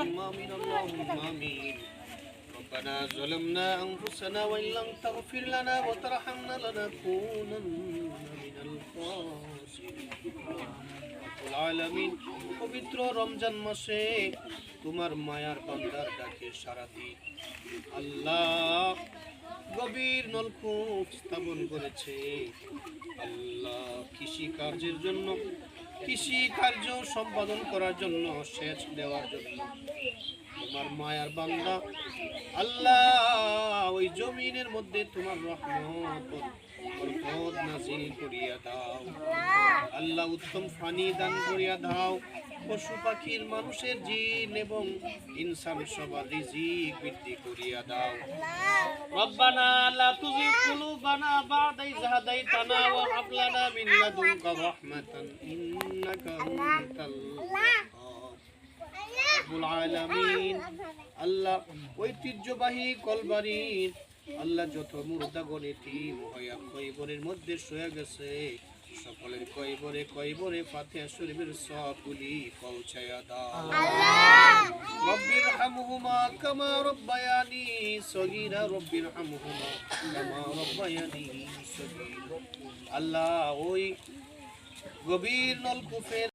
آمين اللهم آمين ربنا ظلمنا أنفسنا وإن لم تغفر لنا وترحمنا لنكونن من الخاسرين العالمين পবিত্র রমজান মাসে তোমার মায়ার বান্দার ডাকে সাড়া দিই আল্লাহ গভীর নলকূপ স্থাপন করেছে আল্লাহ কৃষি কার্য সম্পাদন করার জন্য সেচ দেওয়ার জন্য তোমার মায়ার বান্দা আল্লাহ ওই জমিনের মধ্যে তোমার রহমত বরকত নাযিল করিয়া দাও আল্লাহ উত্তম পানি দান করিয়া দাও পশু পাখির মানুষের জিন এবং ইনসান সবার রিজিক বৃদ্ধি করিয়া দাও রব্বানা লা তুযিগ কুলুবানা বা'দা ইয হাদাইতানা ওয়া হাব লানা মিন লাদুনকা রাহমাতান ইন্নাকা আনতাল রব্বুল আলামিন আল্লাহ ঐতিহ্যবাহী কলবাড়ির আল্লাহ যত মুর্দা গণিতি মহায়া কয়বরের মধ্যে শুয়ে গেছে সকলের কয়বরে ফাতিহা শরীফের সবগুলি পৌঁছায়া দাও রব্বির হামহুমা কামা রব্বায়ানি সগীরা রব্বির হামহুমা কামা রব্বায়ানি সগীরা আল্লাহ ওই গভীর নলকূপের